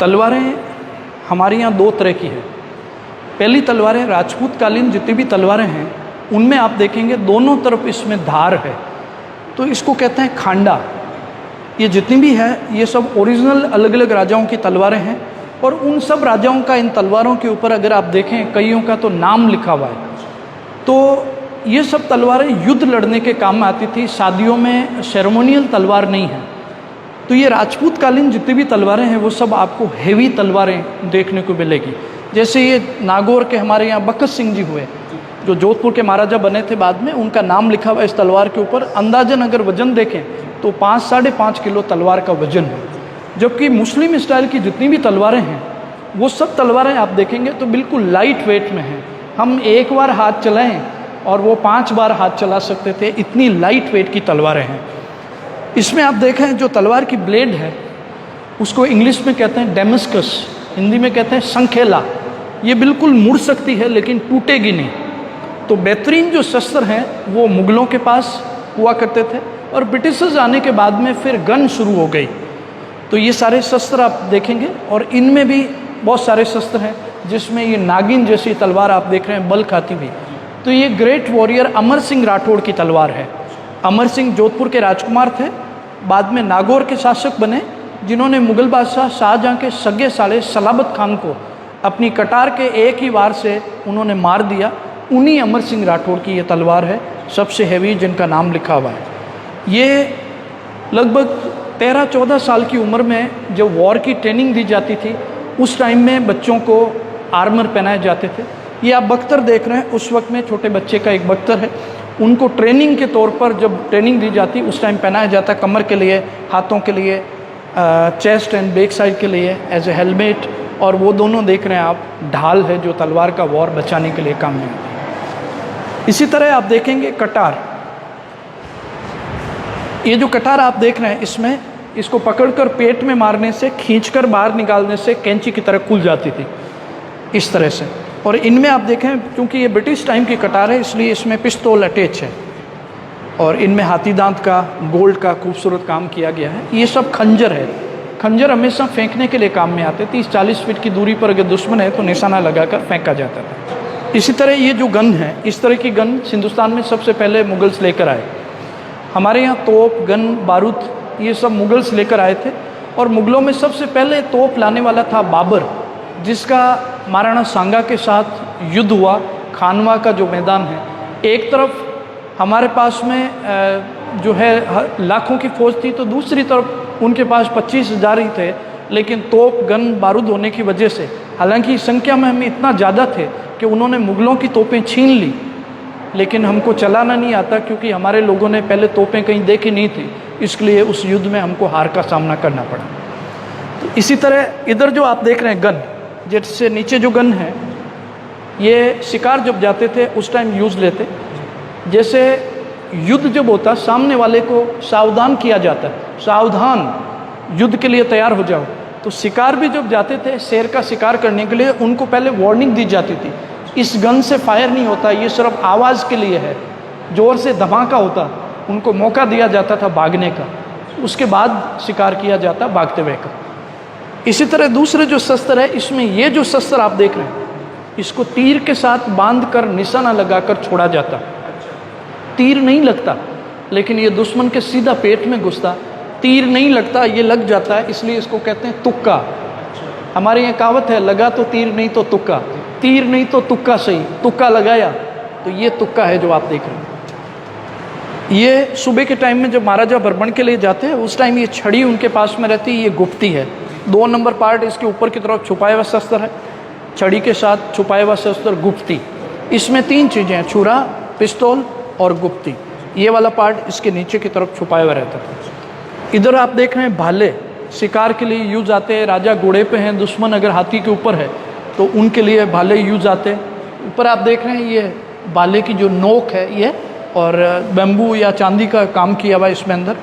तलवारें हमारे यहाँ दो तरह की है। पहली तलवारें राजपूत कालीन जितनी भी तलवारें हैं उनमें आप देखेंगे दोनों तरफ इसमें धार है, तो इसको कहते हैं खांडा। ये जितनी भी है ये सब ओरिजिनल अलग अलग राजाओं की तलवारें हैं, और उन सब राजाओं का इन तलवारों के ऊपर अगर आप देखें कईयों का तो नाम लिखा हुआ है। तो ये सब तलवारें युद्ध लड़ने के काम में आती थी, शादियों में सेरेमोनियल तलवार नहीं है। तो ये राजपूत कालीन जितनी भी तलवारें हैं वो सब आपको हेवी तलवारें देखने को मिलेगी। जैसे ये नागौर के हमारे यहाँ बखत सिंह जी हुए जो जोधपुर के महाराजा बने थे बाद में, उनका नाम लिखा हुआ इस तलवार के ऊपर। अंदाजन अगर वजन देखें तो 5-5.5 किलो तलवार का वजन है। जबकि मुस्लिम स्टाइल की जितनी भी तलवारें हैं वो सब तलवारें आप देखेंगे तो बिल्कुल लाइट वेट में हैं। हम एक बार हाथ चलाएं और वो 5 बार हाथ चला सकते थे, इतनी लाइट वेट की तलवारें हैं। इसमें आप देखें जो तलवार की ब्लेड है उसको इंग्लिश में कहते हैं डेमस्कस, हिंदी में कहते हैं संखेला। ये बिल्कुल मुड़ सकती है लेकिन टूटेगी नहीं। तो बेहतरीन जो शस्त्र हैं वो मुग़लों के पास हुआ करते थे, और ब्रिटिशर्स आने के बाद में फिर गन शुरू हो गई। तो ये सारे शस्त्र आप देखेंगे, और इनमें भी बहुत सारे शस्त्र हैं जिसमें ये नागिन जैसी तलवार आप देख रहे हैं बल खाती हुई। तो ये ग्रेट वॉरियर अमर सिंह राठौड़ की तलवार है। अमर सिंह जोधपुर के राजकुमार थे, बाद में नागौर के शासक बने, जिन्होंने मुग़ल बादशाह शाहजहाँ के सगे साले सलाबत खान को अपनी कटार के एक ही वार से उन्होंने मार दिया। उन्हीं अमर सिंह राठौड़ की ये तलवार है, सबसे हैवी, जिनका नाम लिखा हुआ है। ये लगभग 13-14 साल की उम्र में जब वॉर की ट्रेनिंग दी जाती थी उस टाइम में बच्चों को आर्मर पहनाए जाते थे। ये आप बख्तर देख रहे हैं, उस वक्त में छोटे बच्चे का एक बख्तर है, उनको ट्रेनिंग के तौर पर जब ट्रेनिंग दी जाती उस टाइम पहनाया जाता, कमर के लिए, हाथों के लिए, चेस्ट एंड बैक साइड के लिए एज ए हेलमेट। और वो दोनों देख रहे हैं आप, ढाल है जो तलवार का वॉर बचाने के लिए काम में आती है। इसी तरह आप देखेंगे कटार। ये जो कटार आप देख रहे हैं इसमें इसको पकड़कर पेट में मारने से, खींचकर बाहर निकालने से कैंची की तरह खुल जाती थी इस तरह से। और इनमें आप देखें क्योंकि ये ब्रिटिश टाइम की कटार है इसलिए इसमें पिस्तौल अटैच है, और इनमें हाथी दांत का, गोल्ड का खूबसूरत काम किया गया है। ये सब खंजर है। खंजर हमेशा फेंकने के लिए काम में आते। 30-40 फीट की दूरी पर अगर दुश्मन है तो निशाना लगाकर फेंका जाता था। इसी तरह ये जो गन है, इस तरह की गन हिंदुस्तान में सबसे पहले मुगल्स लेकर आए। हमारे यहाँ तोप, गन, बारूद ये सब मुगल्स लेकर आए थे, और मुगलों में सबसे पहले तोप लाने वाला था बाबर, जिसका महाराणा सांगा के साथ युद्ध हुआ। खानवा का जो मैदान है, एक तरफ हमारे पास में जो है लाखों की फौज थी, तो दूसरी तरफ उनके पास 25,000 ही थे। लेकिन तोप, गन, बारूद होने की वजह से, हालांकि संख्या में हम इतना ज़्यादा थे कि उन्होंने मुगलों की तोपें छीन ली, लेकिन हमको चलाना नहीं आता क्योंकि हमारे लोगों ने पहले तोपें कहीं देखी नहीं थी, इसलिए उस युद्ध में हमको हार का सामना करना पड़ा। तो इसी तरह इधर जो आप देख रहे हैं गन, जैसे नीचे जो गन है ये शिकार जब जाते थे उस टाइम यूज़ लेते। जैसे युद्ध जब होता सामने वाले को सावधान किया जाता है, सावधान, युद्ध के लिए तैयार हो जाओ। तो शिकार भी जब जाते थे शेर का शिकार करने के लिए, उनको पहले वार्निंग दी जाती थी, इस गन से फायर नहीं होता, ये सिर्फ आवाज़ के लिए है, ज़ोर से धमाका होता। उनको मौका दिया जाता था भागने का, उसके बाद शिकार किया जाता भागते हुए का। इसी तरह दूसरे जो शस्त्र है, इसमें ये जो शस्त्र आप देख रहे हैं इसको तीर के साथ बांधकर निशाना लगाकर छोड़ा जाता। तीर नहीं लगता, लेकिन ये दुश्मन के सीधा पेट में घुसता। तीर नहीं लगता, ये लग जाता है, इसलिए इसको कहते हैं तुक्का। हमारे यहाँ कहावत है, लगा तो तीर नहीं तो तुक्का। तीर नहीं तो तुक्का सही, तुक्का लगाया तो ये तुक्का है जो आप देख रहे हैं। ये सुबह के टाइम में जब महाराजा बरबन के लिए जाते हैं उस टाइम ये छड़ी उनके पास में रहती है, ये गुप्ती है। 2 नंबर पार्ट इसके ऊपर की तरफ छुपाया हुआ शस्त्र है, छड़ी के साथ छुपाया हुआ शस्त्र गुप्ती। इसमें 3 चीज़ें हैं, छुरा, पिस्तौल और गुप्ती। ये वाला पार्ट इसके नीचे की तरफ छुपाया हुआ रहता था। इधर आप देख रहे हैं भाले, शिकार के लिए यूज़ आते हैं। राजा घोड़े पे हैं, दुश्मन अगर हाथी के ऊपर है तो उनके लिए भाले यूज़ आते हैं। ऊपर आप देख रहे हैं ये भाले की जो नोक है ये, और बैम्बू या चांदी का काम किया हुआ इसमें अंदर।